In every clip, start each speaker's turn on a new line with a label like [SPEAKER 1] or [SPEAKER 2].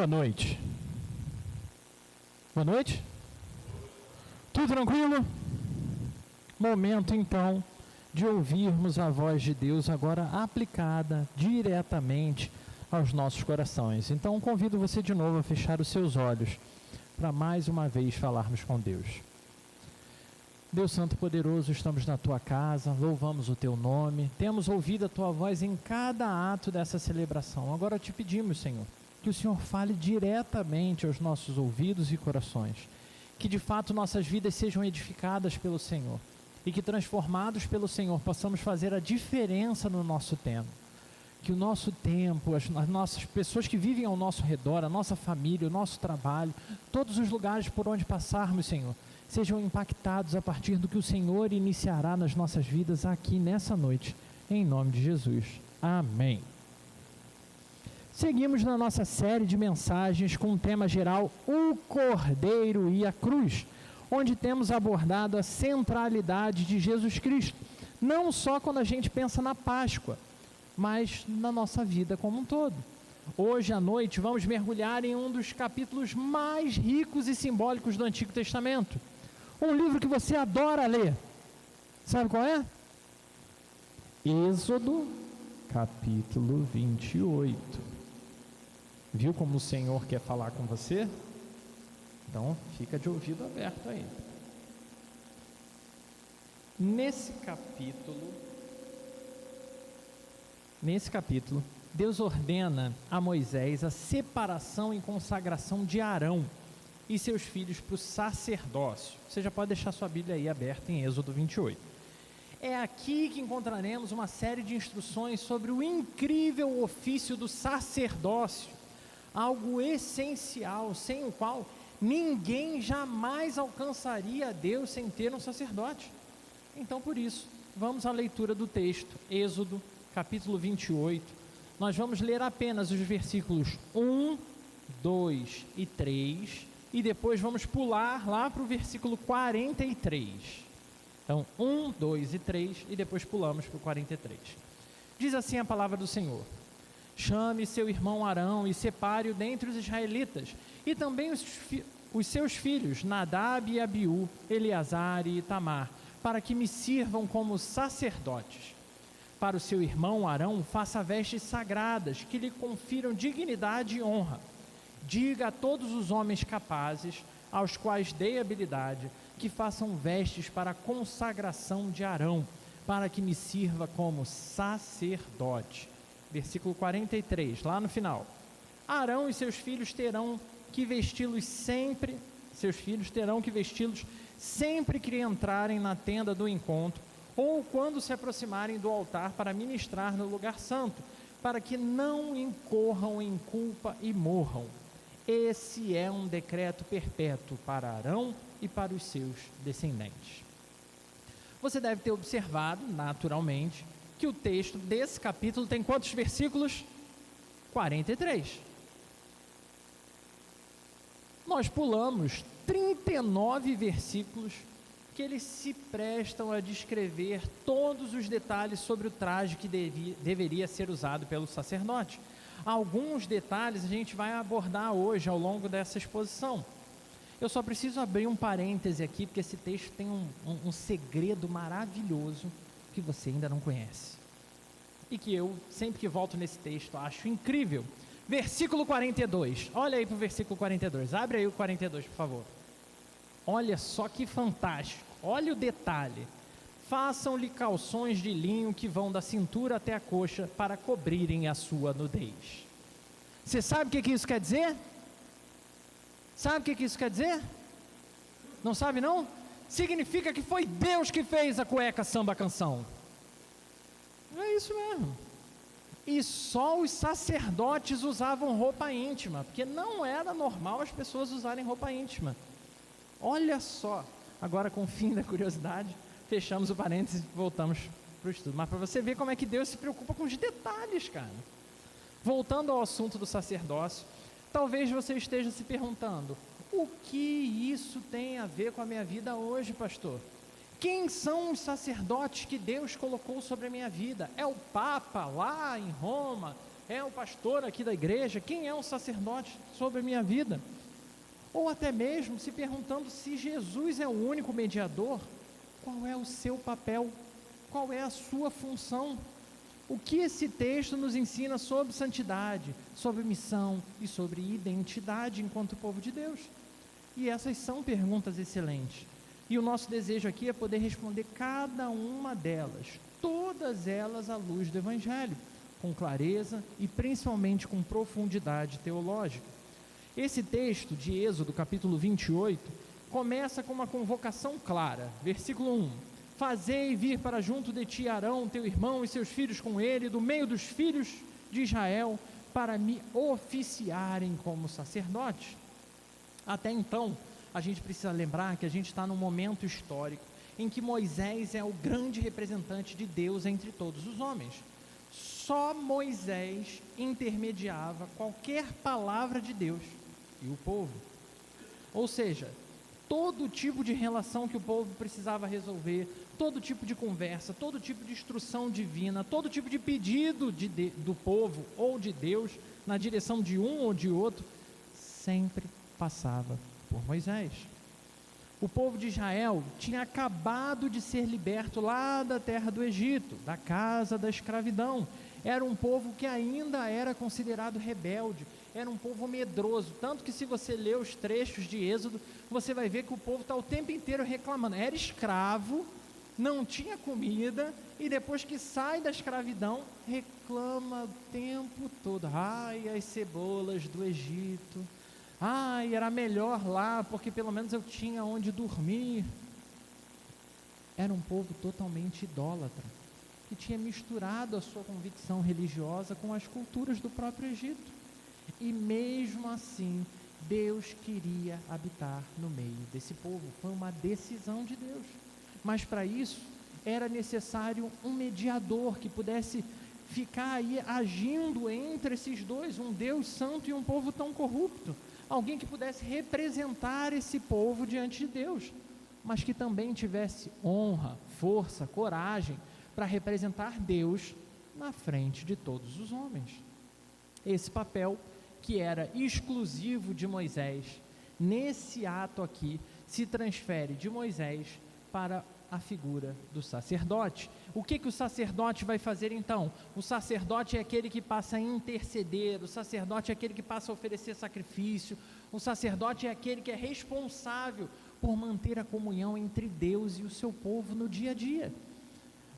[SPEAKER 1] Boa noite. Boa noite? Tudo tranquilo? Momento então de ouvirmos a voz de Deus agora aplicada diretamente aos nossos corações. Então convido você de novo a fechar os seus olhos para mais uma vez falarmos com Deus. Deus Santo e Poderoso, estamos na Tua casa, louvamos o Teu nome, temos ouvido a Tua voz em cada ato dessa celebração. Agora te pedimos, Senhor, que o Senhor fale diretamente aos nossos ouvidos e corações, que de fato nossas vidas sejam edificadas pelo Senhor e que transformados pelo Senhor possamos fazer a diferença no nosso tempo. Que o nosso tempo, as nossas pessoas que vivem ao nosso redor, a nossa família, o nosso trabalho, todos os lugares por onde passarmos, Senhor, sejam impactados a partir do que o Senhor iniciará nas nossas vidas aqui nessa noite, em nome de Jesus. Amém. Seguimos na nossa série de mensagens com o tema geral, o Cordeiro e a Cruz, onde temos abordado a centralidade de Jesus Cristo, não só quando a gente pensa na Páscoa, mas na nossa vida como um todo. Hoje à noite vamos mergulhar em um dos capítulos mais ricos e simbólicos do Antigo Testamento. Um livro que você adora ler. Sabe qual é? Êxodo, capítulo 28. Viu como o Senhor quer falar com você? Então, fica de ouvido aberto aí. Nesse capítulo, Deus ordena a Moisés a separação e consagração de Arão e seus filhos para o sacerdócio. Você já pode deixar sua Bíblia aí aberta em Êxodo 28. É aqui que encontraremos uma série de instruções sobre o incrível ofício do sacerdócio, algo essencial, sem o qual ninguém jamais alcançaria a Deus sem ter um sacerdote. Então, por isso, vamos à leitura do texto, Êxodo, capítulo 28. Nós vamos ler apenas os versículos 1, 2 e 3, e depois vamos pular lá para o versículo 43. Então, 1, 2 e 3, e depois pulamos para o 43. Diz assim a palavra do Senhor: chame seu irmão Arão e separe-o dentre os israelitas, e também os seus filhos, Nadab e Abiú, Eleazar e Itamar, para que me sirvam como sacerdotes. Para o seu irmão Arão, faça vestes sagradas, que lhe confiram dignidade e honra. Diga a todos os homens capazes, aos quais dei habilidade, que façam vestes para a consagração de Arão, para que me sirva como sacerdote. Versículo 43, lá no final. Arão e seus filhos terão que vesti-los sempre, sempre que entrarem na tenda do encontro, ou quando se aproximarem do altar para ministrar no lugar santo, para que não incorram em culpa e morram. Esse é um decreto perpétuo para Arão e para os seus descendentes. Você deve ter observado, naturalmente, que o texto desse capítulo tem quantos versículos? 43. Nós pulamos 39 versículos que eles se prestam a descrever todos os detalhes sobre o traje que deveria ser usado pelo sacerdote. Alguns detalhes a gente vai abordar hoje ao longo dessa exposição. Eu só preciso abrir um parêntese aqui, porque esse texto tem um segredo maravilhoso que você ainda não conhece. E que eu, sempre que volto nesse texto, acho incrível. Versículo 42. Olha aí para o versículo 42. Abre aí o 42, por favor. Olha só que fantástico. Olha o detalhe. Façam-lhe calções de linho que vão da cintura até a coxa para cobrirem a sua nudez. Você sabe o que isso quer dizer? Sabe o que isso quer dizer? Não sabe não? Significa que foi Deus que fez a cueca samba canção. É isso mesmo. E só os sacerdotes usavam roupa íntima, porque não era normal as pessoas usarem roupa íntima. Olha só. Agora, com o fim da curiosidade, fechamos o parênteses e voltamos para o estudo. Mas para você ver como é que Deus se preocupa com os detalhes, cara. Voltando ao assunto do sacerdócio, talvez você esteja se perguntando: o que isso tem a ver com a minha vida hoje, pastor? Quem são os sacerdotes que Deus colocou sobre a minha vida? É o Papa lá em Roma? é o pastor aqui da igreja? Quem é o sacerdote sobre a minha vida? Ou até mesmo se perguntando se Jesus é o único mediador, qual é o seu papel? Qual é a sua função? O que esse texto nos ensina sobre santidade, sobre missão e sobre identidade enquanto povo de Deus? E essas são perguntas excelentes. E o nosso desejo aqui é poder responder cada uma delas, todas elas à luz do Evangelho, com clareza e principalmente com profundidade teológica. Esse texto de Êxodo, capítulo 28, começa com uma convocação clara. Versículo 1: Fazei vir para junto de ti Arão, teu irmão, e seus filhos com ele, do meio dos filhos de Israel, para me oficiarem como sacerdotes. Até então, a gente precisa lembrar que a gente está num momento histórico em que Moisés é o grande representante de Deus entre todos os homens. Só Moisés intermediava qualquer palavra de Deus e o povo. Ou seja, todo tipo de relação que o povo precisava resolver, todo tipo de conversa, todo tipo de instrução divina, todo tipo de pedido do povo ou de Deus na direção de um ou de outro, sempre passava por Moisés. O povo de Israel tinha acabado de ser liberto lá da terra do Egito, da casa da escravidão. Era um povo que ainda era considerado rebelde, era um povo medroso, tanto que se você ler os trechos de Êxodo, você vai ver que o povo está o tempo inteiro reclamando, era escravo, não tinha comida, e depois que sai da escravidão, reclama o tempo todo, ai, as cebolas do Egito, ai, era melhor lá, porque pelo menos eu tinha onde dormir. Era um povo totalmente idólatra, que tinha misturado a sua convicção religiosa com as culturas do próprio Egito. E mesmo assim, Deus queria habitar no meio desse povo. Foi uma decisão de Deus. Mas para isso, era necessário um mediador que pudesse ficar aí agindo entre esses dois, um Deus santo e um povo tão corrupto. Alguém que pudesse representar esse povo diante de Deus, mas que também tivesse honra, força, coragem para representar Deus na frente de todos os homens. Esse papel que era exclusivo de Moisés, nesse ato aqui, se transfere de Moisés para a figura do sacerdote. O que o sacerdote vai fazer então? O sacerdote é aquele que passa a interceder, o sacerdote é aquele que passa a oferecer sacrifício, o sacerdote é aquele que é responsável por manter a comunhão entre Deus e o seu povo no dia a dia.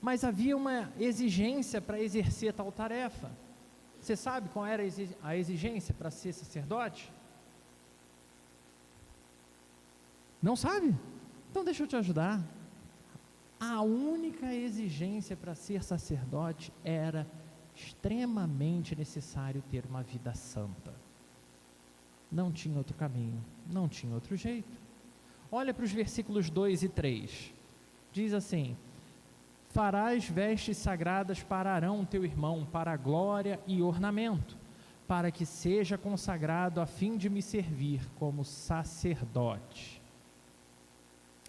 [SPEAKER 1] Mas havia uma exigência para exercer tal tarefa. Você sabe qual era a exigência para ser sacerdote? Não sabe? Então deixa eu te ajudar. A única exigência para ser sacerdote era extremamente necessário ter uma vida santa. Não tinha outro caminho, não tinha outro jeito. Olha para os versículos 2 e 3. Diz assim: Farás vestes sagradas para Arão, teu irmão, para a glória e ornamento, para que seja consagrado a fim de me servir como sacerdote.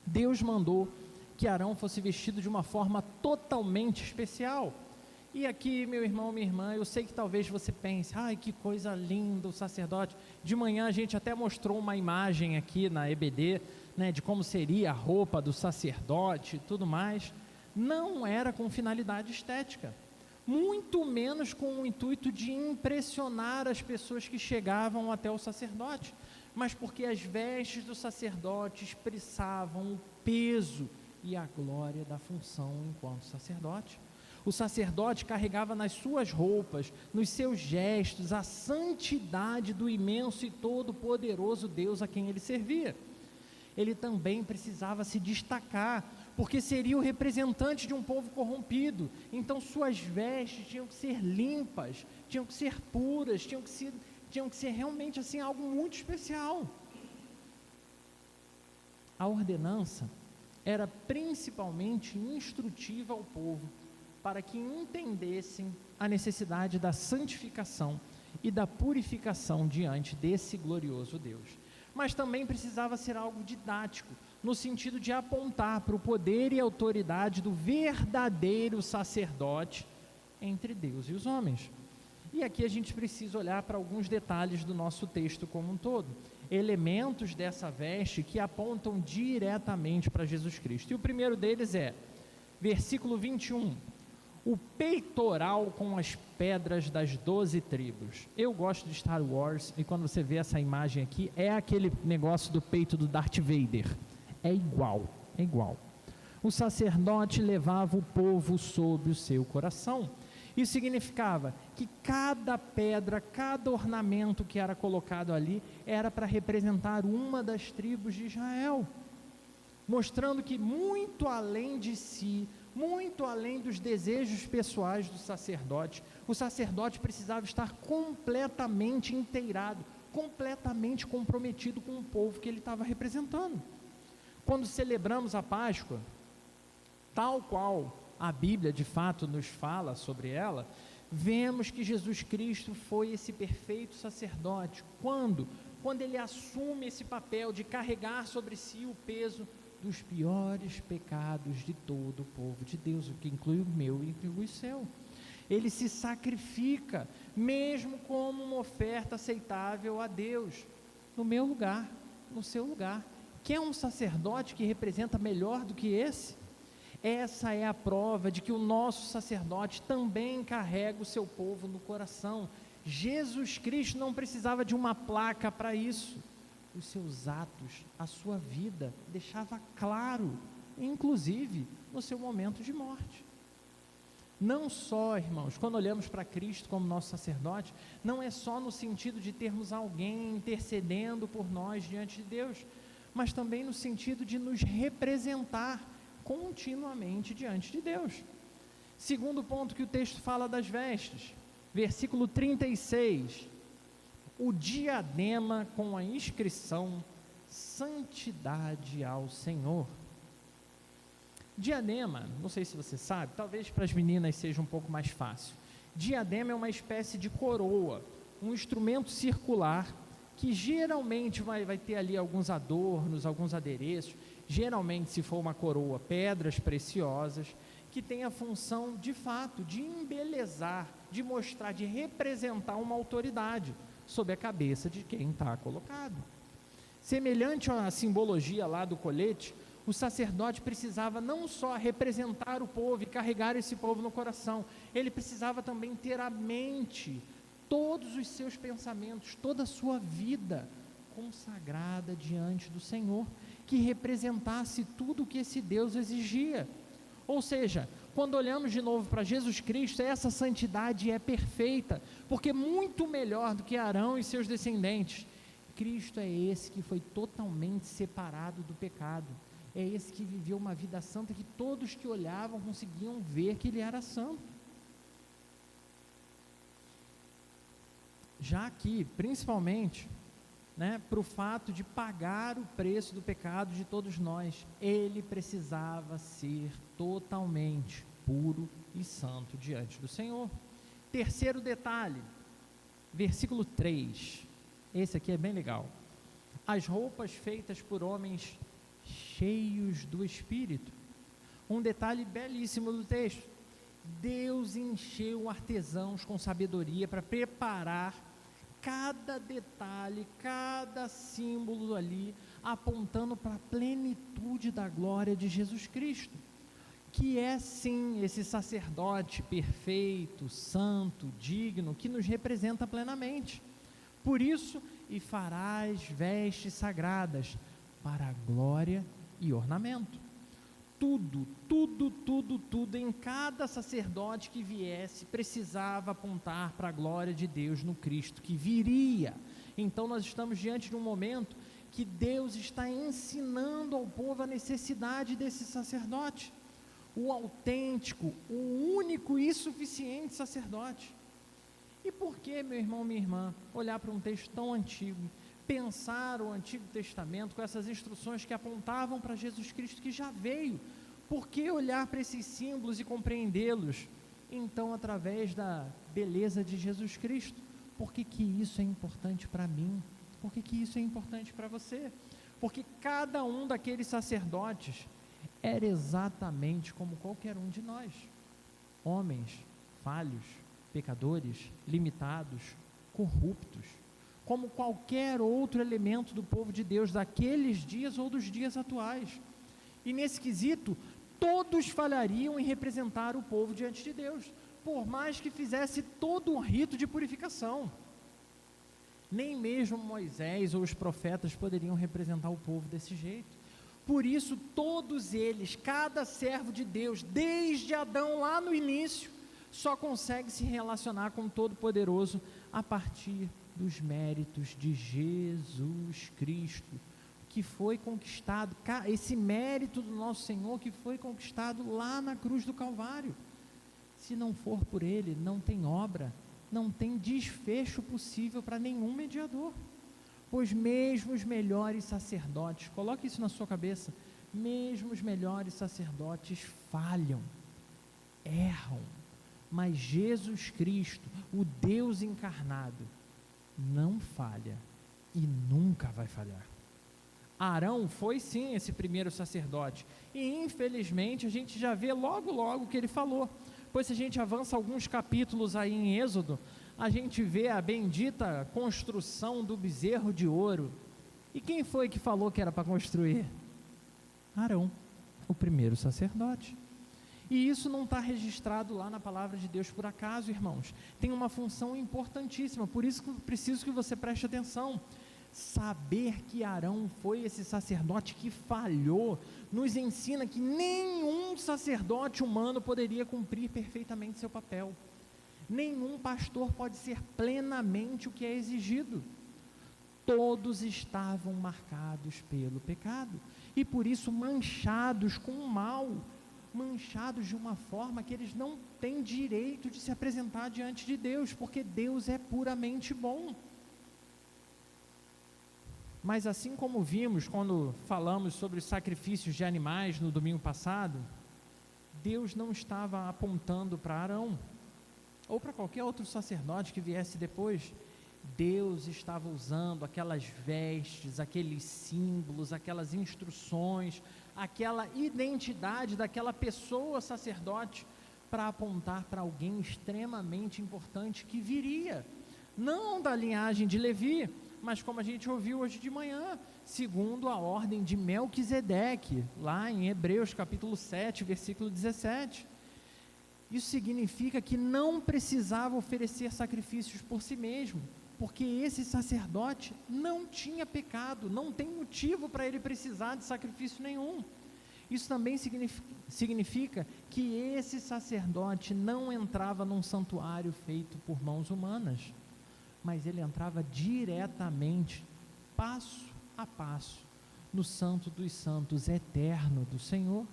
[SPEAKER 1] Deus mandou que Arão fosse vestido de uma forma totalmente especial. E aqui, meu irmão, minha irmã, eu sei que talvez você pense, ai, que coisa linda o sacerdote. De manhã a gente até mostrou uma imagem aqui na EBD, né, de como seria a roupa do sacerdote e tudo mais. Não era com finalidade estética, muito menos com o intuito de impressionar as pessoas que chegavam até o sacerdote, mas porque as vestes do sacerdote expressavam o peso e a glória da função enquanto sacerdote. O sacerdote carregava nas suas roupas, nos seus gestos, a santidade do imenso e todo-poderoso Deus a quem ele servia. Ele também precisava se destacar, porque seria o representante de um povo corrompido. Então suas vestes tinham que ser limpas, tinham que ser puras, tinham que ser realmente assim algo muito especial. A ordenança era principalmente instrutiva ao povo, para que entendessem a necessidade da santificação e da purificação diante desse glorioso Deus. Mas também precisava ser algo didático, no sentido de apontar para o poder e autoridade do verdadeiro sacerdote entre Deus e os homens. E aqui a gente precisa olhar para alguns detalhes do nosso texto como um todo, elementos dessa veste que apontam diretamente para Jesus Cristo. E o primeiro deles é, versículo 21, o peitoral com as pedras das 12 tribos. Eu gosto de Star Wars, e quando você vê essa imagem aqui, é aquele negócio do peito do Darth Vader. É igual, é igual. O sacerdote levava o povo sob o seu coração. Isso significava que cada pedra, cada ornamento que era colocado ali, era para representar uma das tribos de Israel, mostrando que muito além de si, muito além dos desejos pessoais do sacerdote, o sacerdote precisava estar completamente inteirado, completamente comprometido com o povo que ele estava representando. Quando celebramos a Páscoa, tal qual a Bíblia de fato nos fala sobre ela, vemos que Jesus Cristo foi esse perfeito sacerdote. Quando ele assume esse papel de carregar sobre si o peso dos piores pecados de todo o povo de Deus, o que inclui o meu e inclui o seu. Ele se sacrifica, mesmo como uma oferta aceitável a Deus, no meu lugar, no seu lugar. Quer um sacerdote que representa melhor do que esse? Essa é a prova de que o nosso sacerdote também carrega o seu povo no coração. Jesus Cristo não precisava de uma placa para isso. Os seus atos, a sua vida, deixava claro, inclusive no seu momento de morte. Não só, irmãos, quando olhamos para Cristo como nosso sacerdote, não é só no sentido de termos alguém intercedendo por nós diante de Deus, mas também no sentido de nos representar continuamente diante de Deus. Segundo ponto que o texto fala das vestes, versículo 36, o diadema com a inscrição santidade ao Senhor. Diadema, não sei se você sabe, talvez para as meninas seja um pouco mais fácil. Diadema é uma espécie de coroa, um instrumento circular que geralmente vai ter ali alguns adornos, alguns adereços, geralmente, se for uma coroa, pedras preciosas, que tem a função de fato de embelezar, de mostrar, de representar uma autoridade sobre a cabeça de quem está colocado. Semelhante à simbologia lá do colete, o sacerdote precisava não só representar o povo e carregar esse povo no coração, ele precisava também ter a mente, todos os seus pensamentos, toda a sua vida consagrada diante do Senhor, que representasse tudo o que esse Deus exigia. Ou seja, quando olhamos de novo para Jesus Cristo, essa santidade é perfeita, porque muito melhor do que Arão e seus descendentes, Cristo é esse que foi totalmente separado do pecado, é esse que viveu uma vida santa, que todos que olhavam conseguiam ver que ele era santo. Já aqui, principalmente, para o fato de pagar o preço do pecado de todos nós, ele precisava ser totalmente puro e santo diante do Senhor. Terceiro detalhe, versículo 3, esse aqui é bem legal. As roupas feitas por homens cheios do Espírito. Um detalhe belíssimo do texto: Deus encheu artesãos com sabedoria para preparar cada detalhe, cada símbolo ali, apontando para a plenitude da glória de Jesus Cristo, que é sim esse sacerdote perfeito, santo, digno, que nos representa plenamente. Por isso, e farás vestes sagradas para a glória e ornamento. Tudo em cada sacerdote que viesse precisava apontar para a glória de Deus no Cristo que viria. Então nós estamos diante de um momento que Deus está ensinando ao povo a necessidade desse sacerdote, o autêntico, o único e suficiente sacerdote. E por que, meu irmão, minha irmã, olhar para um texto tão antigo, pensar o Antigo Testamento com essas instruções que apontavam para Jesus Cristo que já veio? Por que olhar para esses símbolos e compreendê-los, então, através da beleza de Jesus Cristo? Por que isso é importante para mim? Por que isso é importante para você? Porque cada um daqueles sacerdotes era exatamente como qualquer um de nós, homens falhos, pecadores, limitados, corruptos, como qualquer outro elemento do povo de Deus daqueles dias ou dos dias atuais. E nesse quesito, todos falhariam em representar o povo diante de Deus, por mais que fizesse todo um rito de purificação. Nem mesmo Moisés ou os profetas poderiam representar o povo desse jeito. Por isso, todos eles, cada servo de Deus, desde Adão lá no início, só consegue se relacionar com o Todo-Poderoso a partir dos méritos de Jesus Cristo, que foi conquistado, esse mérito do nosso Senhor que foi conquistado lá na cruz do Calvário. Se não for por Ele, não tem obra, não tem desfecho possível para nenhum mediador. Pois mesmo os melhores sacerdotes, coloque isso na sua cabeça, mesmo os melhores sacerdotes falham, erram, mas Jesus Cristo, o Deus encarnado, não falha e nunca vai falhar. Arão foi sim esse primeiro sacerdote, e infelizmente a gente já vê logo que ele falou, pois se a gente avança alguns capítulos aí em Êxodo, a gente vê a bendita construção do bezerro de ouro. E quem foi que falou que era para construir? Arão, o primeiro sacerdote. E isso não está registrado lá na palavra de Deus por acaso, irmãos. Tem uma função importantíssima, por isso que eu preciso que você preste atenção. Saber que Arão foi esse sacerdote que falhou, nos ensina que nenhum sacerdote humano poderia cumprir perfeitamente seu papel. Nenhum pastor pode ser plenamente o que é exigido. Todos estavam marcados pelo pecado, e por isso manchados com o mal, manchados de uma forma que eles não têm direito de se apresentar diante de Deus, porque Deus é puramente bom. Mas assim como vimos quando falamos sobre os sacrifícios de animais no domingo passado, Deus não estava apontando para Arão, ou para qualquer outro sacerdote que viesse depois. Deus estava usando aquelas vestes, aqueles símbolos, aquelas instruções, aquela identidade daquela pessoa sacerdote, para apontar para alguém extremamente importante que viria, não da linhagem de Levi, mas como a gente ouviu hoje de manhã, segundo a ordem de Melquisedeque, lá em Hebreus capítulo 7, versículo 17. Isso significa que não precisava oferecer sacrifícios por si mesmo, porque esse sacerdote não tinha pecado, não tem motivo para ele precisar de sacrifício nenhum. Isso também significa que esse sacerdote não entrava num santuário feito por mãos humanas, mas ele entrava diretamente, passo a passo, no Santo dos Santos eterno do Senhor.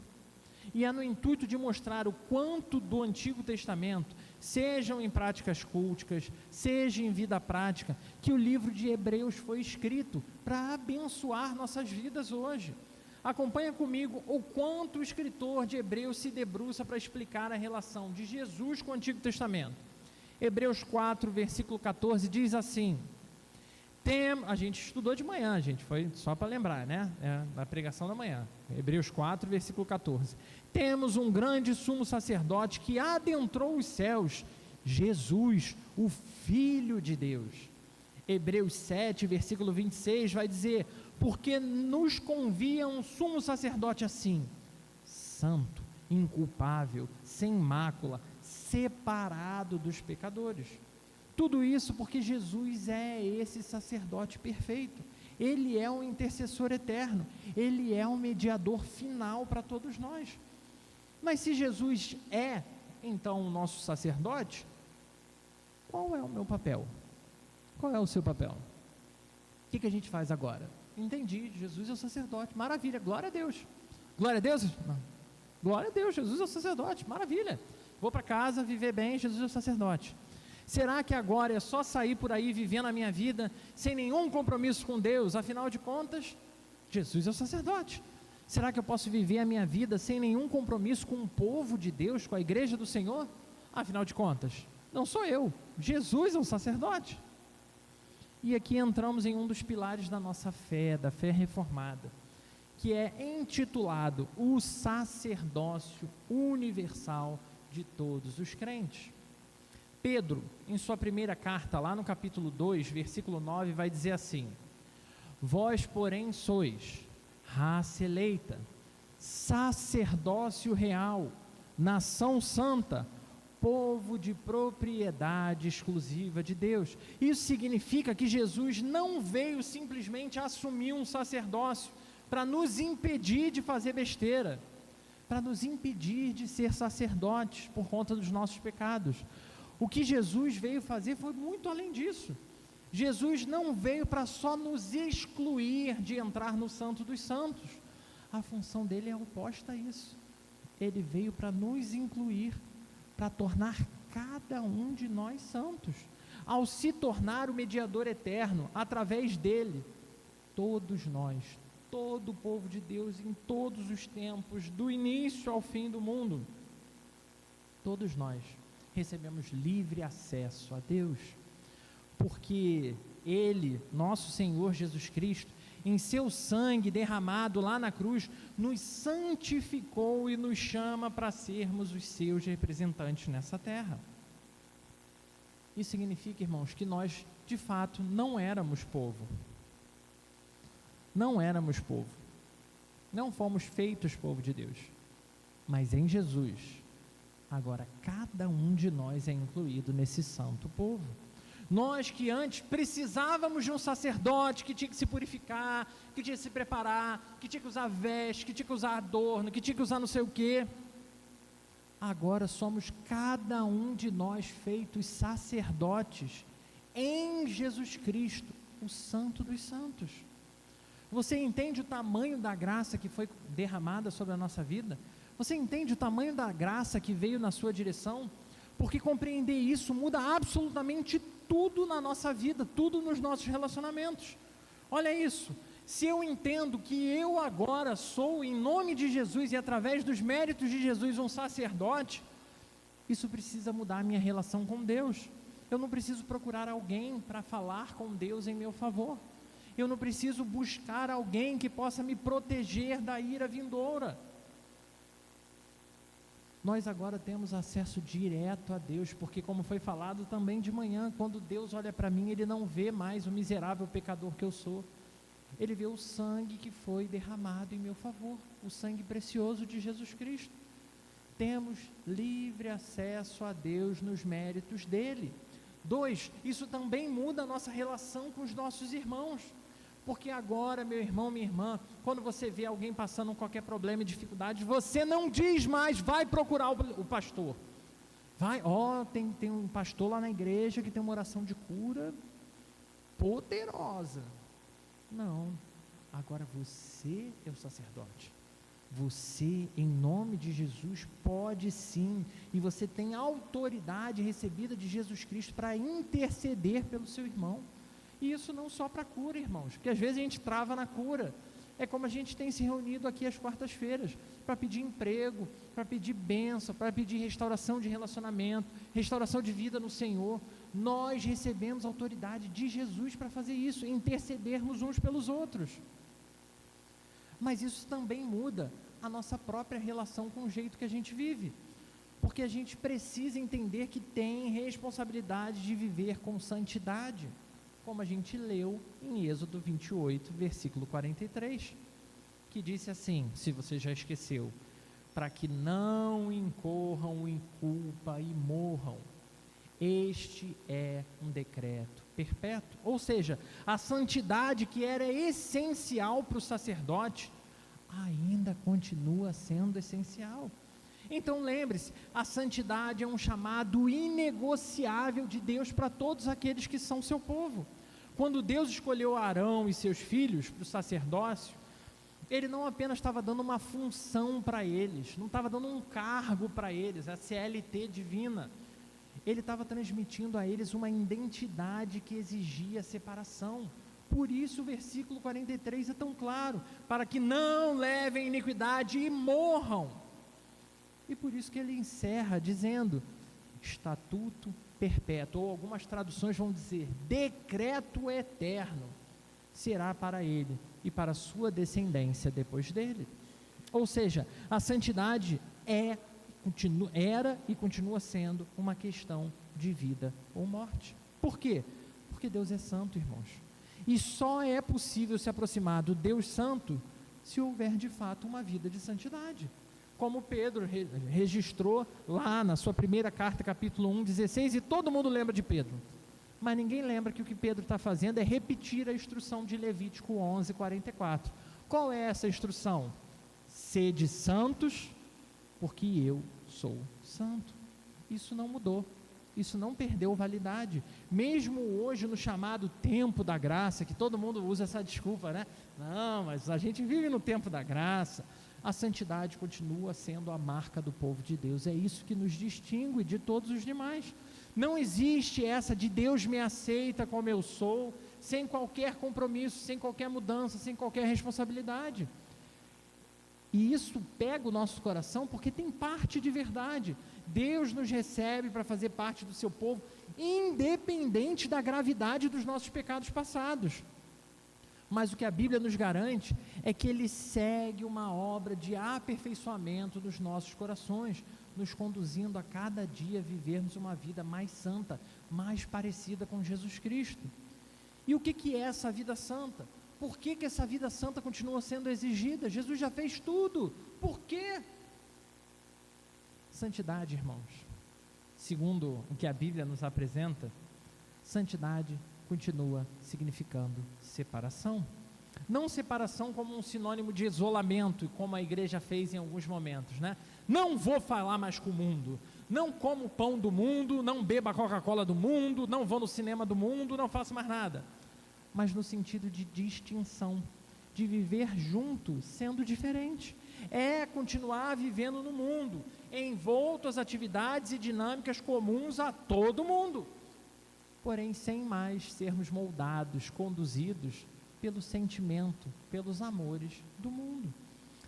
[SPEAKER 1] E é no intuito de mostrar o quanto do Antigo Testamento, sejam em práticas culticas, seja em vida prática, que o livro de Hebreus foi escrito para abençoar nossas vidas hoje. Acompanha comigo o quanto o escritor de Hebreus se debruça para explicar a relação de Jesus com o Antigo Testamento. Hebreus 4, versículo 14, diz assim, a gente estudou de manhã, gente, foi só para lembrar, né? Na pregação da manhã. Hebreus 4, versículo 14. Temos um grande sumo sacerdote que adentrou os céus, Jesus, o Filho de Deus. Hebreus 7, versículo 26 vai dizer, porque nos convia um sumo sacerdote assim, santo, inculpável, sem mácula, separado dos pecadores. Tudo isso porque Jesus é esse sacerdote perfeito, Ele é um intercessor eterno, Ele é um mediador final para todos nós. Mas se Jesus é, então, o nosso sacerdote, qual é o meu papel? Qual é o seu papel? O que a gente faz agora? Entendi, Jesus é o sacerdote, maravilha, glória a Deus. Glória a Deus? Não. Glória a Deus, Jesus é o sacerdote, maravilha. Vou para casa, viver bem, Jesus é o sacerdote. Será que agora é só sair por aí vivendo a minha vida sem nenhum compromisso com Deus? Afinal de contas, Jesus é o sacerdote. Será que eu posso viver a minha vida sem nenhum compromisso com o povo de Deus, com a igreja do Senhor? Afinal de contas, não sou eu, Jesus é o sacerdote. E aqui entramos em um dos pilares da nossa fé, da fé reformada, que é intitulado o sacerdócio universal de todos os crentes. Pedro, em sua primeira carta, lá no capítulo 2, versículo 9, vai dizer assim: vós, porém, sois raça eleita, sacerdócio real, nação santa, povo de propriedade exclusiva de Deus. Isso significa que Jesus não veio simplesmente assumir um sacerdócio para nos impedir de fazer besteira, para nos impedir de ser sacerdotes por conta dos nossos pecados. O que Jesus veio fazer foi muito além disso. Jesus não veio para só nos excluir de entrar no Santo dos Santos. A função dele é oposta a isso. Ele veio para nos incluir, para tornar cada um de nós santos. Ao se tornar o mediador eterno, através dele, todos nós, todo o povo de Deus em todos os tempos, do início ao fim do mundo, todos nós recebemos livre acesso a Deus, porque Ele, nosso Senhor Jesus Cristo, em seu sangue derramado lá na cruz, nos santificou e nos chama para sermos os seus representantes nessa terra. Isso significa, irmãos, que nós, de fato, não éramos povo. Não éramos povo. Não fomos feitos povo de Deus. Mas em Jesus, agora cada um de nós é incluído nesse santo povo. Nós que antes precisávamos de um sacerdote que tinha que se purificar, que tinha que se preparar, que tinha que usar veste, que tinha que usar adorno, que tinha que usar não sei o quê. Agora somos cada um de nós feitos sacerdotes em Jesus Cristo, o Santo dos Santos. Você entende o tamanho da graça que foi derramada sobre a nossa vida? Você entende o tamanho da graça que veio na sua direção? Porque compreender isso muda absolutamente tudo na nossa vida, tudo nos nossos relacionamentos. Olha isso, se eu entendo que eu agora sou, em nome de Jesus e através dos méritos de Jesus, um sacerdote, isso precisa mudar a minha relação com Deus. Eu não preciso procurar alguém para falar com Deus em meu favor. Eu não preciso buscar alguém que possa me proteger da ira vindoura. Nós agora temos acesso direto a Deus, porque como foi falado também de manhã, quando Deus olha para mim, Ele não vê mais o miserável pecador que eu sou. Ele vê o sangue que foi derramado em meu favor, o sangue precioso de Jesus Cristo. Temos livre acesso a Deus nos méritos dEle. 2, isso também muda a nossa relação com os nossos irmãos. Porque agora, meu irmão, minha irmã, quando você vê alguém passando qualquer problema e dificuldade, você não diz mais, vai procurar o pastor. Vai, tem um pastor lá na igreja que tem uma oração de cura poderosa. Não, agora você é o sacerdote. Você, em nome de Jesus, pode sim, e você tem autoridade recebida de Jesus Cristo para interceder pelo seu irmão. E isso não só para cura, irmãos, porque às vezes a gente trava na cura. É como a gente tem se reunido aqui às quartas-feiras, para pedir emprego, para pedir bênção, para pedir restauração de relacionamento, restauração de vida no Senhor. Nós recebemos autoridade de Jesus para fazer isso, intercedermos uns pelos outros. Mas isso também muda a nossa própria relação com o jeito que a gente vive, porque a gente precisa entender que tem responsabilidade de viver com santidade, como a gente leu em Êxodo 28, versículo 43, que disse assim, se você já esqueceu, para que não incorram em culpa e morram, este é um decreto perpétuo. Ou seja, a santidade que era essencial para o sacerdote, ainda continua sendo essencial. Então lembre-se, a santidade é um chamado inegociável de Deus para todos aqueles que são seu povo. Quando Deus escolheu Arão e seus filhos para o sacerdócio, Ele não apenas estava dando uma função para eles, não estava dando um cargo para eles, a CLT divina. Ele estava transmitindo a eles uma identidade que exigia separação. Por isso o versículo 43 é tão claro, para que não levem iniquidade e morram. E por isso que ele encerra dizendo, estatuto perpétuo, ou algumas traduções vão dizer, decreto eterno, será para ele e para a sua descendência depois dele. Ou seja, a santidade era e continua sendo uma questão de vida ou morte. Por quê? Porque Deus é santo, irmãos. E só é possível se aproximar do Deus santo se houver de fato uma vida de santidade. Como Pedro registrou lá na sua primeira carta, capítulo 1, 16, e todo mundo lembra de Pedro. Mas ninguém lembra que o que Pedro está fazendo é repetir a instrução de Levítico 11, 44. Qual é essa instrução? Sede santos, porque eu sou santo. Isso não mudou, isso não perdeu validade. Mesmo hoje no chamado tempo da graça, que todo mundo usa essa desculpa, né? Não, mas a gente vive no tempo da graça. A santidade continua sendo a marca do povo de Deus. É isso que nos distingue de todos os demais. Não existe essa de Deus me aceita como eu sou, sem qualquer compromisso, sem qualquer mudança, sem qualquer responsabilidade. E isso pega o nosso coração porque tem parte de verdade. Deus nos recebe para fazer parte do seu povo, independente da gravidade dos nossos pecados passados. Mas o que a Bíblia nos garante é que Ele segue uma obra de aperfeiçoamento dos nossos corações, nos conduzindo a cada dia a vivermos uma vida mais santa, mais parecida com Jesus Cristo. E o que é essa vida santa? Por que essa vida santa continua sendo exigida? Jesus já fez tudo. Por quê? Santidade, irmãos, segundo o que a Bíblia nos apresenta, santidade continua significando separação. Não separação como um sinônimo de isolamento, como a igreja fez em alguns momentos, né? Não vou falar mais com o mundo, não como pão do mundo, não beba a Coca-Cola do mundo, não vou no cinema do mundo, não faço mais nada. Mas no sentido de distinção, de viver junto, sendo diferente. É continuar vivendo no mundo, envolto às atividades e dinâmicas comuns a todo mundo, porém sem mais sermos moldados, conduzidos pelo sentimento, pelos amores do mundo.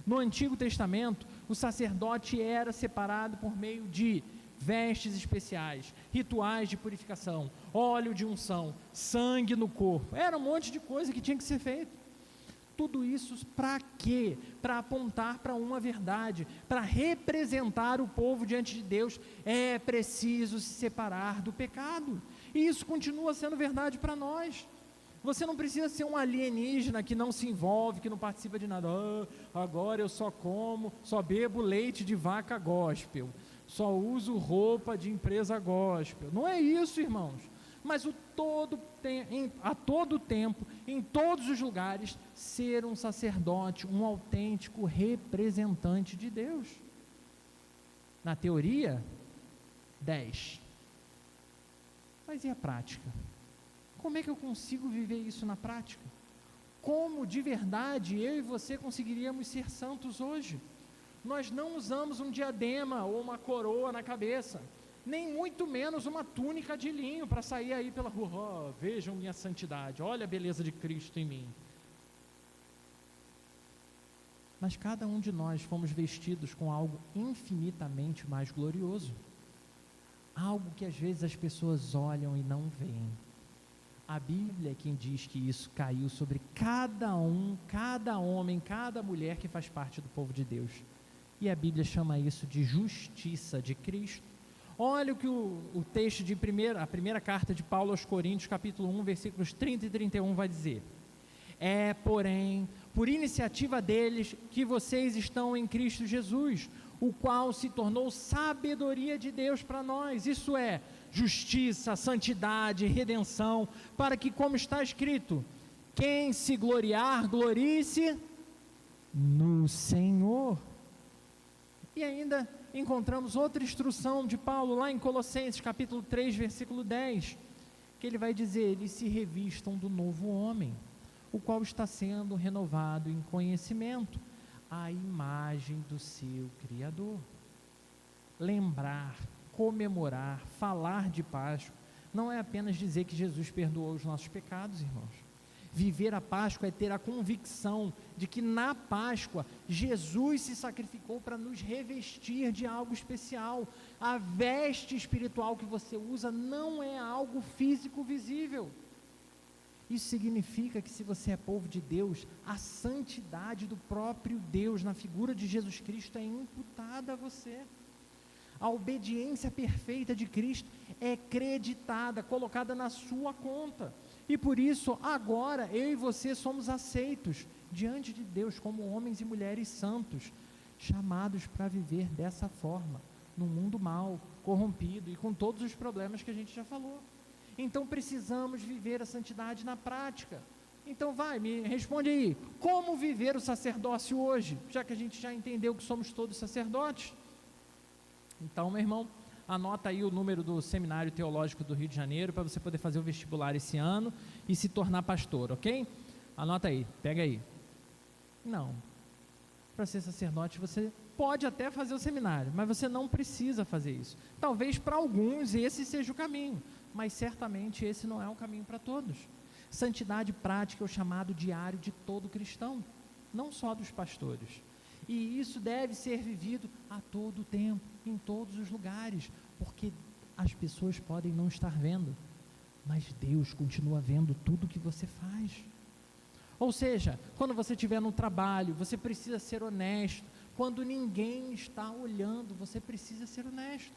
[SPEAKER 1] No Antigo Testamento, o sacerdote era separado por meio de vestes especiais, rituais de purificação, óleo de unção, sangue no corpo. Era um monte de coisa que tinha que ser feito. Tudo isso para quê? Para apontar para uma verdade, para representar o povo diante de Deus. É preciso se separar do pecado. E isso continua sendo verdade para nós. Você não precisa ser um alienígena que não se envolve, que não participa de nada. Agora eu só bebo leite de vaca gospel, só uso roupa de empresa gospel. Não é isso, irmãos. Mas a todo tempo, em todos os lugares, ser um sacerdote, um autêntico representante de Deus. Na teoria, 10. Mas e a prática? Como é que eu consigo viver isso na prática? Como de verdade eu e você conseguiríamos ser santos hoje? Nós não usamos um diadema ou uma coroa na cabeça, nem muito menos uma túnica de linho para sair aí pela rua. Vejam minha santidade, olha a beleza de Cristo em mim. Mas cada um de nós fomos vestidos com algo infinitamente mais glorioso, algo que às vezes as pessoas olham e não veem. A Bíblia é quem diz que isso caiu sobre cada homem, cada mulher que faz parte do povo de Deus. E a Bíblia chama isso de justiça de Cristo. Olha o que o texto a primeira carta de Paulo aos Coríntios, capítulo 1, versículos 30 e 31 vai dizer: é, porém, por iniciativa deles que vocês estão em Cristo Jesus, o qual se tornou sabedoria de Deus para nós, isso é, justiça, santidade, redenção, para que, como está escrito, quem se gloriar, glorie-se no Senhor. E ainda encontramos outra instrução de Paulo lá em Colossenses capítulo 3, versículo 10, que ele vai dizer: eles se revistam do novo homem, o qual está sendo renovado em conhecimento, à imagem do seu Criador. Lembrar, comemorar, falar de Páscoa, não é apenas dizer que Jesus perdoou os nossos pecados, irmãos. Viver a Páscoa é ter a convicção de que na Páscoa Jesus se sacrificou para nos revestir de algo especial. A veste espiritual que você usa não é algo físico visível. Isso significa que se você é povo de Deus, a santidade do próprio Deus na figura de Jesus Cristo é imputada a você. A obediência perfeita de Cristo é creditada, colocada na sua conta. E por isso, agora, eu e você somos aceitos diante de Deus como homens e mulheres santos, chamados para viver dessa forma, num mundo mau, corrompido e com todos os problemas que a gente já falou. Então precisamos viver a santidade na prática. Então me responde aí, como viver o sacerdócio hoje, já que a gente já entendeu que somos todos sacerdotes? Então, meu irmão, anota aí o número do Seminário Teológico do Rio de Janeiro, para você poder fazer o vestibular esse ano e se tornar pastor, ok? Anota aí, pega aí. Não, para ser sacerdote você pode até fazer o seminário, mas você não precisa fazer isso. Talvez para alguns esse seja o caminho, mas certamente esse não é o caminho para todos. Santidade prática é o chamado diário de todo cristão, não só dos pastores. E isso deve ser vivido a todo tempo, em todos os lugares, porque as pessoas podem não estar vendo, mas Deus continua vendo tudo que você faz. Ou seja, quando você estiver no trabalho, você precisa ser honesto. Quando ninguém está olhando, você precisa ser honesto.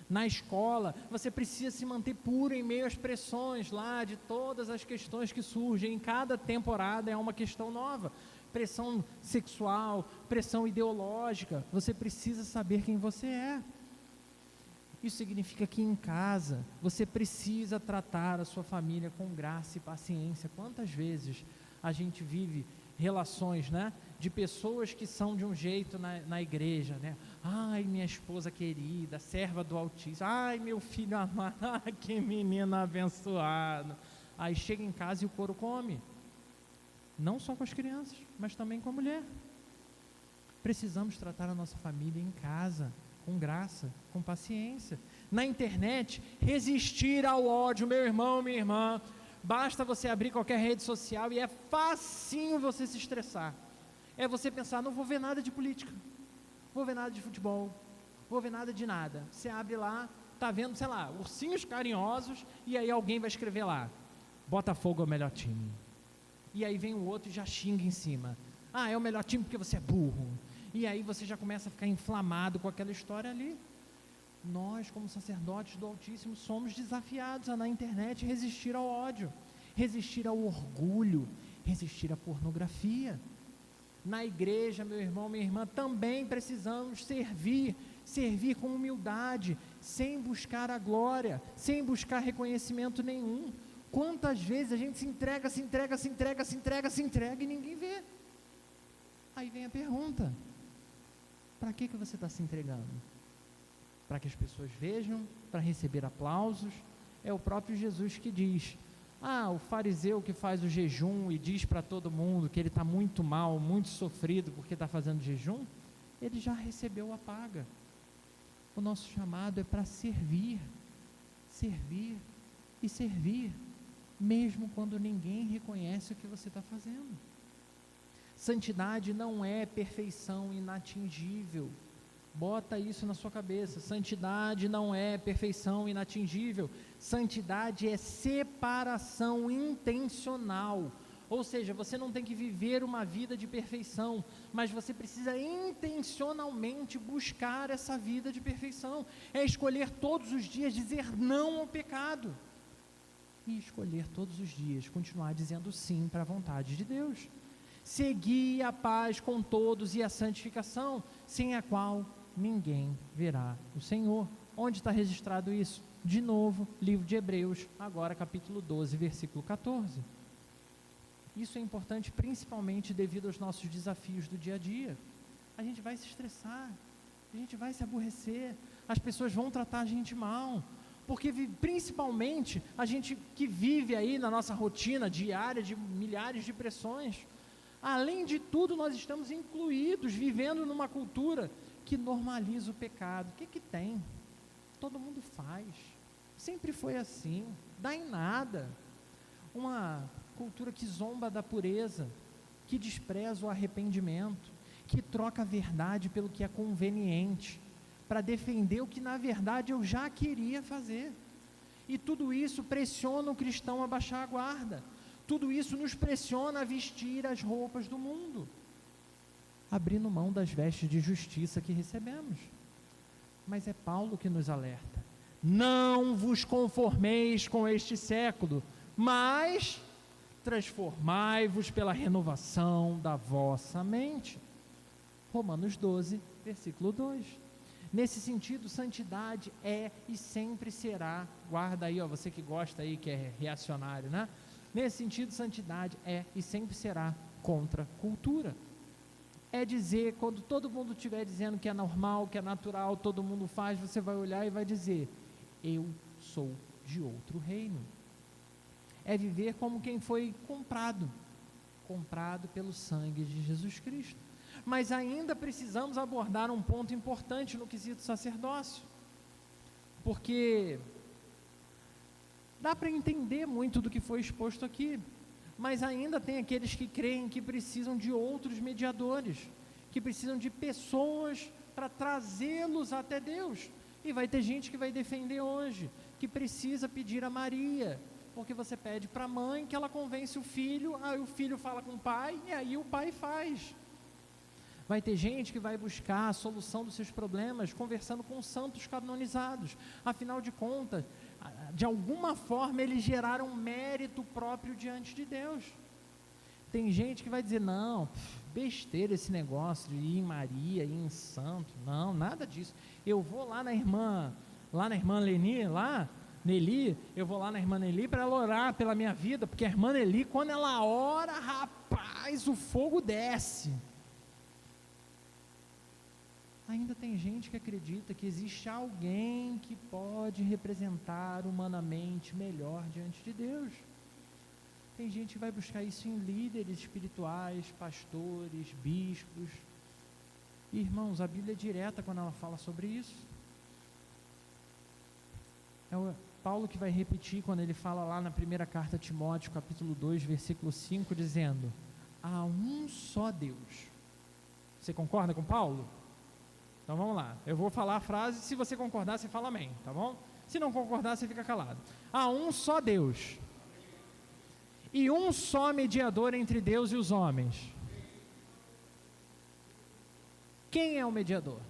[SPEAKER 1] Na escola, você precisa se manter puro em meio às pressões lá de todas as questões que surgem. Em cada temporada é uma questão nova. Pressão sexual, pressão ideológica. Você precisa saber quem você é. Isso significa que em casa, você precisa tratar a sua família com graça e paciência. Quantas vezes a gente vive relações, né, de pessoas que são de um jeito na igreja, né? Ai, minha esposa querida, serva do Altíssimo. Ai, meu filho amado, que menino abençoado. Aí chega em casa e o couro come. Não só com as crianças, mas também com a mulher. Precisamos tratar a nossa família em casa, com graça, com paciência. Na internet, resistir ao ódio, meu irmão, minha irmã. Basta você abrir qualquer rede social e é facinho você se estressar. É você pensar, não vou ver nada de política, vou ver nada de futebol, vou ver nada de nada. Você abre lá, tá vendo, sei lá, ursinhos carinhosos, e aí alguém vai escrever lá, Botafogo é o melhor time. E aí vem o outro e já xinga em cima. Ah, é o melhor time porque você é burro. E aí você já começa a ficar inflamado com aquela história ali. Nós, como sacerdotes do Altíssimo, somos desafiados a, na internet, resistir ao ódio, resistir ao orgulho, resistir à pornografia. Na igreja, meu irmão, minha irmã, também precisamos servir com humildade, sem buscar a glória, sem buscar reconhecimento nenhum. Quantas vezes a gente se entrega e ninguém vê? Aí vem a pergunta, para que você está se entregando? Para que as pessoas vejam, para receber aplausos? É o próprio Jesus que diz, o fariseu que faz o jejum e diz para todo mundo que ele está muito mal, muito sofrido porque está fazendo jejum, ele já recebeu a paga. O nosso chamado é para servir, mesmo quando ninguém reconhece o que você está fazendo. Santidade não é perfeição inatingível. Bota isso na sua cabeça. Santidade não é perfeição inatingível. Santidade é separação intencional. Ou seja, você não tem que viver uma vida de perfeição, mas você precisa intencionalmente buscar essa vida de perfeição. É escolher todos os dias dizer não ao pecado. E escolher todos os dias continuar dizendo sim para a vontade de Deus. Seguir a paz com todos e a santificação, sem a qual ninguém verá o Senhor. Onde está registrado isso? De novo, livro de Hebreus, agora capítulo 12, versículo 14. Isso é importante principalmente devido aos nossos desafios do dia a dia. A gente vai se estressar, a gente vai se aborrecer, as pessoas vão tratar a gente mal, porque principalmente a gente que vive aí na nossa rotina diária de milhares de pressões, além de tudo nós estamos incluídos, vivendo numa cultura que normaliza o pecado. O que tem? Todo mundo faz, sempre foi assim, dá em nada. Uma cultura que zomba da pureza, que despreza o arrependimento, que troca a verdade pelo que é conveniente, para defender o que na verdade eu já queria fazer. E tudo isso pressiona o cristão a baixar a guarda, tudo isso nos pressiona a vestir as roupas do mundo, abrindo mão das vestes de justiça que recebemos. Mas é Paulo que nos alerta: não vos conformeis com este século, mas transformai-vos pela renovação da vossa mente. Romanos 12, versículo 2. Nesse sentido, santidade é e sempre será, guarda aí, você que gosta aí, que é reacionário, né? Nesse sentido, santidade é e sempre será contra a cultura. É dizer, quando todo mundo estiver dizendo que é normal, que é natural, todo mundo faz, você vai olhar e vai dizer: eu sou de outro reino. É viver como quem foi comprado pelo sangue de Jesus Cristo. Mas ainda precisamos abordar um ponto importante no quesito sacerdócio, porque dá para entender muito do que foi exposto aqui, mas ainda tem aqueles que creem que precisam de outros mediadores, que precisam de pessoas para trazê-los até Deus. E vai ter gente que vai defender hoje que precisa pedir a Maria, porque você pede para a mãe que ela convence o filho, aí o filho fala com o pai e aí o pai faz. Vai ter gente que vai buscar a solução dos seus problemas conversando com santos canonizados. Afinal de contas, de alguma forma eles geraram mérito próprio diante de Deus. Tem gente que vai dizer: não, besteira esse negócio de ir em Maria, ir em santo. Não, nada disso. Eu vou lá na irmã Nelly, eu vou lá na irmã Nelly para ela orar pela minha vida, porque a irmã Nelly, quando ela ora, rapaz, o fogo desce. Ainda tem gente que acredita que existe alguém que pode representar humanamente melhor diante de Deus. Tem gente que vai buscar isso em líderes espirituais, pastores, bispos. E, irmãos, a Bíblia é direta quando ela fala sobre isso. É o Paulo que vai repetir quando ele fala lá na primeira carta a Timóteo, capítulo 2, versículo 5, dizendo: há um só Deus. Você concorda com Paulo? Então vamos lá, eu vou falar a frase, se você concordar, você fala amém, tá bom? Se não concordar, você fica calado. Há um só Deus, e um só mediador entre Deus e os homens. Quem é o mediador?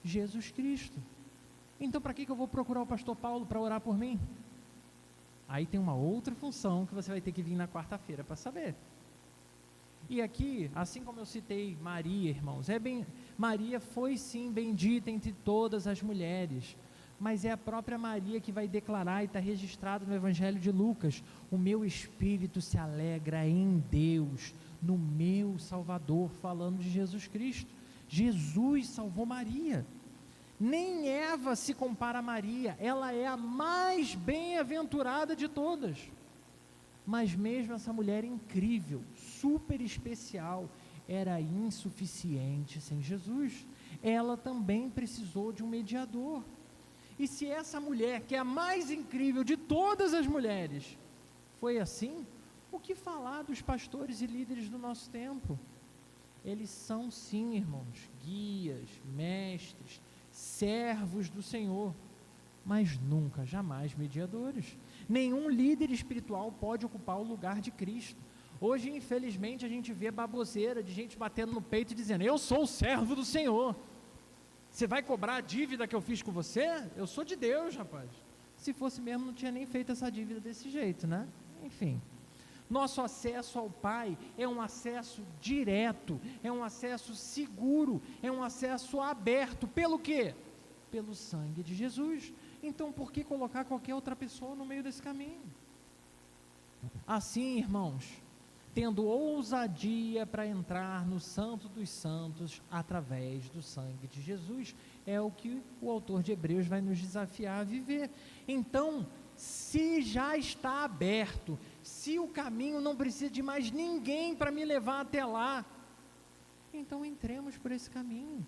[SPEAKER 1] Jesus Cristo. Então para que eu vou procurar o pastor Paulo para orar por mim? Aí tem uma outra função que você vai ter que vir na quarta-feira para saber. E aqui, assim como eu citei Maria, irmãos, Maria foi sim bendita entre todas as mulheres, mas é a própria Maria que vai declarar, e está registrado no Evangelho de Lucas: o meu espírito se alegra em Deus, no meu Salvador, falando de Jesus Cristo. Jesus salvou Maria. Nem Eva se compara a Maria, ela é a mais bem-aventurada de todas. Mas mesmo essa mulher incrível, super especial, era insuficiente sem Jesus. Ela também precisou de um mediador. E se essa mulher, que é a mais incrível de todas as mulheres, foi assim, o que falar dos pastores e líderes do nosso tempo? Eles são sim, irmãos, guias, mestres, servos do Senhor, mas nunca, jamais mediadores. Nenhum líder espiritual pode ocupar o lugar de Cristo. Hoje, infelizmente, a gente vê baboseira de gente batendo no peito e dizendo: eu sou o servo do Senhor. Você vai cobrar a dívida que eu fiz com você? Eu sou de Deus, rapaz. Se fosse mesmo, não tinha nem feito essa dívida desse jeito, né? Enfim. Nosso acesso ao Pai é um acesso direto, é um acesso seguro, é um acesso aberto. Pelo quê? Pelo sangue de Jesus. Então, por que colocar qualquer outra pessoa no meio desse caminho? Assim, irmãos, tendo ousadia para entrar no Santo dos Santos através do sangue de Jesus, é o que o autor de Hebreus vai nos desafiar a viver. Então, se já está aberto, se o caminho não precisa de mais ninguém para me levar até lá, então entremos por esse caminho.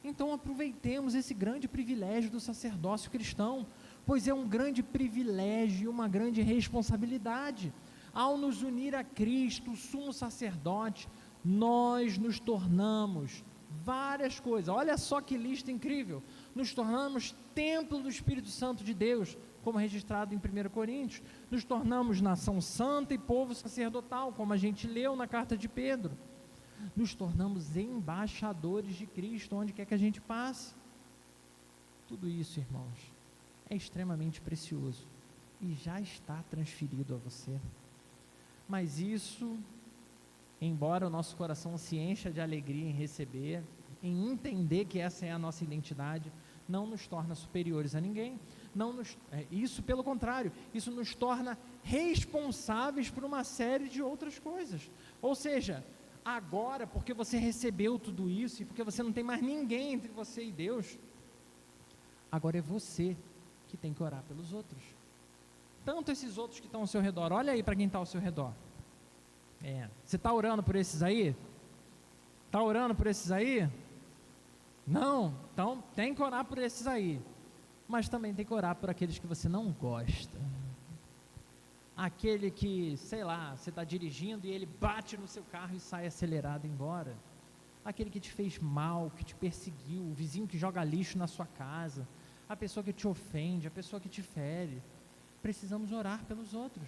[SPEAKER 1] Então aproveitemos esse grande privilégio do sacerdócio cristão, pois é um grande privilégio e uma grande responsabilidade. Ao nos unir a Cristo, o sumo sacerdote, nós nos tornamos várias coisas. Olha só que lista incrível. Nos tornamos templo do Espírito Santo de Deus, como registrado em 1 Coríntios. Nos tornamos nação santa e povo sacerdotal, como a gente leu na carta de Pedro. nos tornamos embaixadores de Cristo, onde quer que a gente passe. Tudo isso, irmãos, é extremamente precioso e já está transferido a você. Mas isso, embora o nosso coração se encha de alegria em receber, em entender que essa é a nossa identidade, não nos torna superiores a ninguém. Isso, pelo contrário, isso nos torna responsáveis por uma série de outras coisas. Ou seja, agora, porque você recebeu tudo isso e porque você não tem mais ninguém entre você e Deus, agora é você que tem que orar pelos outros. Tanto esses outros que estão ao seu redor, olha aí para quem está ao seu redor. Você está orando por esses aí? Está orando por esses aí? Não? Então tem que orar por esses aí. Mas também tem que orar por aqueles que você não gosta. Aquele que, sei lá, você está dirigindo e ele bate no seu carro e sai acelerado embora. Aquele que te fez mal, que te perseguiu, o vizinho que joga lixo na sua casa, a pessoa que te ofende, a pessoa que te fere. Precisamos orar pelos outros,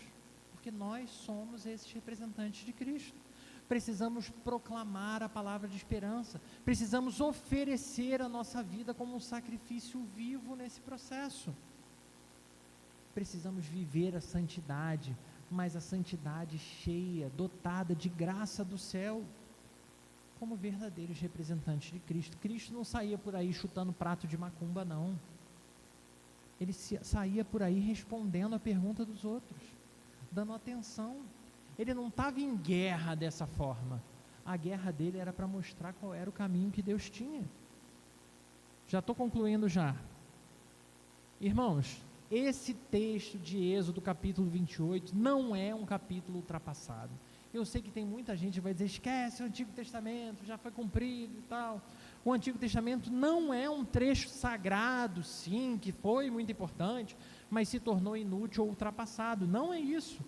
[SPEAKER 1] porque nós somos esses representantes de Cristo. Precisamos proclamar a palavra de esperança, precisamos oferecer a nossa vida como um sacrifício vivo nesse processo. Precisamos viver a santidade, mas a santidade cheia, dotada de graça do céu, como verdadeiros representantes de Cristo. Cristo não saía por aí chutando prato de macumba, não. Ele saía por aí respondendo a pergunta dos outros, dando atenção. Ele não estava em guerra dessa forma. A guerra dele era para mostrar qual era o caminho que Deus tinha. Já estou concluindo já. Irmãos, esse texto de Êxodo capítulo 28 não é um capítulo ultrapassado. Eu sei que tem muita gente que vai dizer, esquece o Antigo Testamento, já foi cumprido e tal. O Antigo Testamento não é um trecho sagrado, sim, que foi muito importante, mas se tornou inútil ou ultrapassado. Não é isso.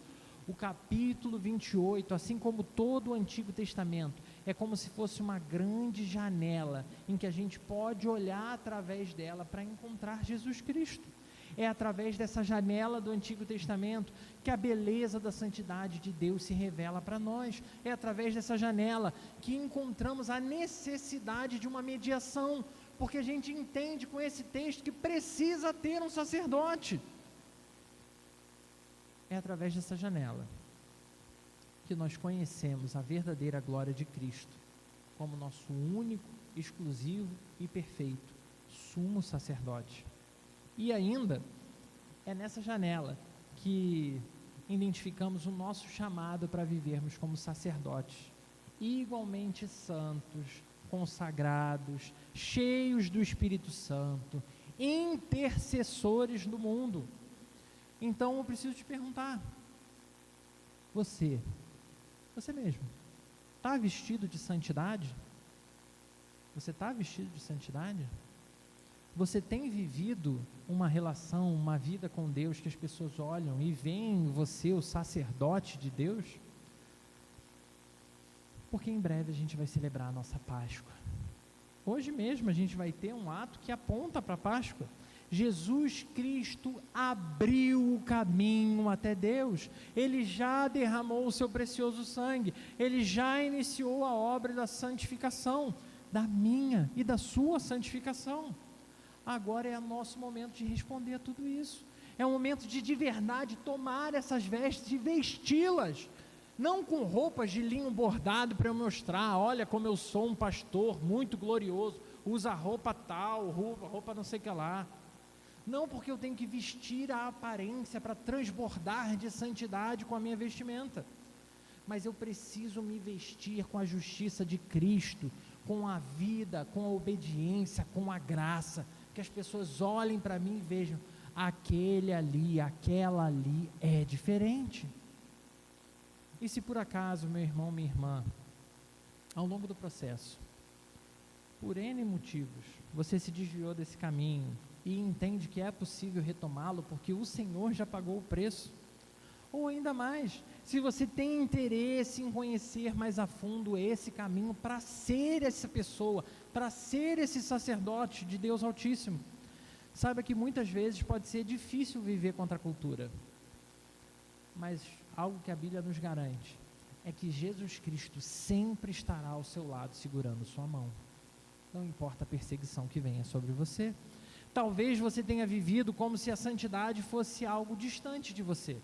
[SPEAKER 1] O capítulo 28, assim como todo o Antigo Testamento, é como se fosse uma grande janela em que a gente pode olhar através dela para encontrar Jesus Cristo. É através dessa janela do Antigo Testamento que a beleza da santidade de Deus se revela para nós. É através dessa janela que encontramos a necessidade de uma mediação, porque a gente entende com esse texto que precisa ter um sacerdote. É através dessa janela que nós conhecemos a verdadeira glória de Cristo como nosso único, exclusivo e perfeito sumo sacerdote. E ainda é nessa janela que identificamos o nosso chamado para vivermos como sacerdotes, igualmente santos, consagrados, cheios do Espírito Santo, intercessores do mundo. Então eu preciso te perguntar, você mesmo, está vestido de santidade? Você está vestido de santidade? Você tem vivido uma relação, uma vida com Deus que as pessoas olham e veem em você o sacerdote de Deus? Porque em breve a gente vai celebrar a nossa Páscoa. Hoje mesmo a gente vai ter um ato que aponta para a Páscoa. Jesus Cristo abriu o caminho até Deus. Ele já derramou o seu precioso sangue. Ele já iniciou a obra da santificação, da minha e da sua santificação. Agora é o nosso momento de responder a tudo isso. É o momento de verdade tomar essas vestes e vesti-las, não com roupas de linho bordado para eu mostrar, olha como eu sou um pastor muito glorioso, usa roupa tal, roupa não sei o que lá. Não porque eu tenho que vestir a aparência para transbordar de santidade com a minha vestimenta, mas eu preciso me vestir com a justiça de Cristo, com a vida, com a obediência, com a graça, que as pessoas olhem para mim e vejam, aquele ali, aquela ali é diferente. E se por acaso, meu irmão, minha irmã, ao longo do processo, por N motivos, você se desviou desse caminho e entende que é possível retomá-lo porque o Senhor já pagou o preço, ou ainda mais, se você tem interesse em conhecer mais a fundo esse caminho para ser essa pessoa, para ser esse sacerdote de Deus Altíssimo, saiba que muitas vezes pode ser difícil viver contra a cultura, mas algo que a Bíblia nos garante é que Jesus Cristo sempre estará ao seu lado segurando sua mão. Não importa a perseguição que venha sobre você. Talvez você tenha vivido como se a santidade fosse algo distante de você,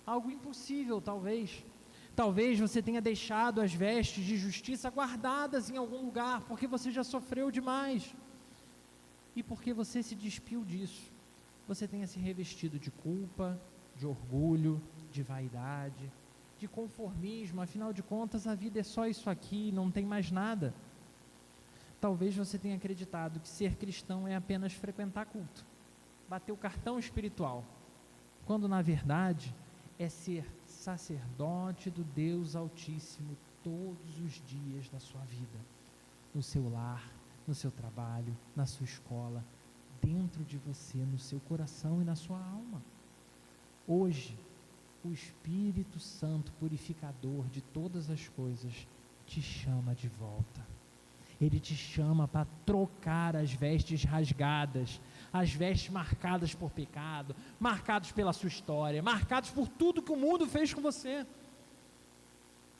[SPEAKER 1] algo impossível, talvez. Talvez você tenha deixado as vestes de justiça guardadas em algum lugar, porque você já sofreu demais. E porque você se despiu disso, você tenha se revestido de culpa, de orgulho, de vaidade, de conformismo. Afinal de contas, a vida é só isso aqui, não tem mais nada. Talvez você tenha acreditado que ser cristão é apenas frequentar culto, bater o cartão espiritual, quando na verdade é ser sacerdote do Deus Altíssimo todos os dias da sua vida, no seu lar, no seu trabalho, na sua escola, dentro de você, no seu coração e na sua alma. Hoje, o Espírito Santo, purificador de todas as coisas, te chama de volta. Ele te chama para trocar as vestes rasgadas, as vestes marcadas por pecado, marcadas pela sua história, marcadas por tudo que o mundo fez com você,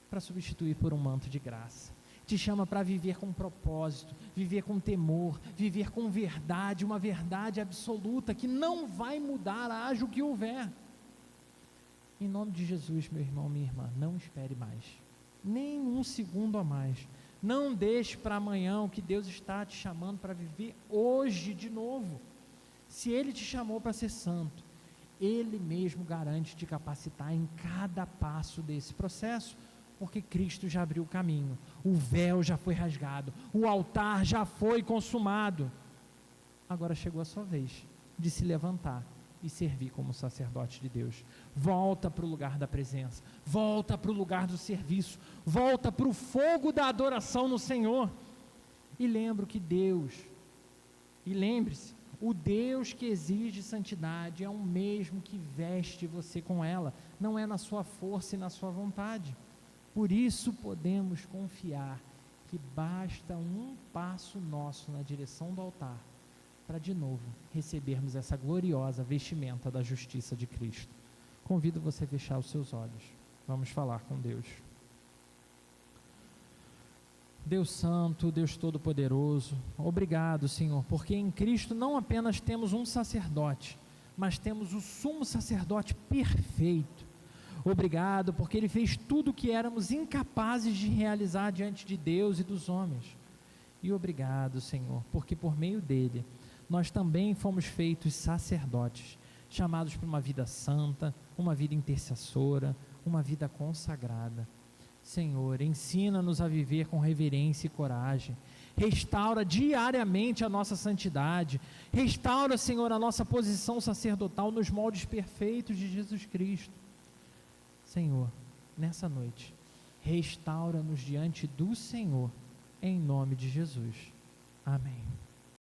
[SPEAKER 1] para substituir por um manto de graça. Te chama para viver com propósito, viver com temor, viver com verdade, uma verdade absoluta que não vai mudar, haja o que houver. Em nome de Jesus, meu irmão, minha irmã, não espere mais, nem um segundo a mais. Não deixe para amanhã o que Deus está te chamando para viver hoje de novo. Se Ele te chamou para ser santo, Ele mesmo garante te capacitar em cada passo desse processo, porque Cristo já abriu o caminho, o véu já foi rasgado, o altar já foi consumado. Agora chegou a sua vez de se levantar e servir como sacerdote de Deus. Volta para o lugar da presença, volta para o lugar do serviço, volta para o fogo da adoração no Senhor, e lembre-se, o Deus que exige santidade é o mesmo que veste você com ela, não é na sua força e na sua vontade. Por isso podemos confiar que basta um passo nosso na direção do altar, para de novo recebermos essa gloriosa vestimenta da justiça de Cristo. Convido você a fechar os seus olhos. Vamos falar com Deus. Deus Santo, Deus Todo-Poderoso, obrigado, Senhor, porque em Cristo não apenas temos um sacerdote, mas temos o sumo sacerdote perfeito. Obrigado, porque Ele fez tudo o que éramos incapazes de realizar diante de Deus e dos homens. E obrigado, Senhor, porque por meio dele, nós também fomos feitos sacerdotes, chamados para uma vida santa, uma vida intercessora, uma vida consagrada. Senhor, ensina-nos a viver com reverência e coragem, restaura diariamente a nossa santidade, restaura, Senhor, a nossa posição sacerdotal nos moldes perfeitos de Jesus Cristo. Senhor, nessa noite, restaura-nos diante do Senhor, em nome de Jesus. Amém.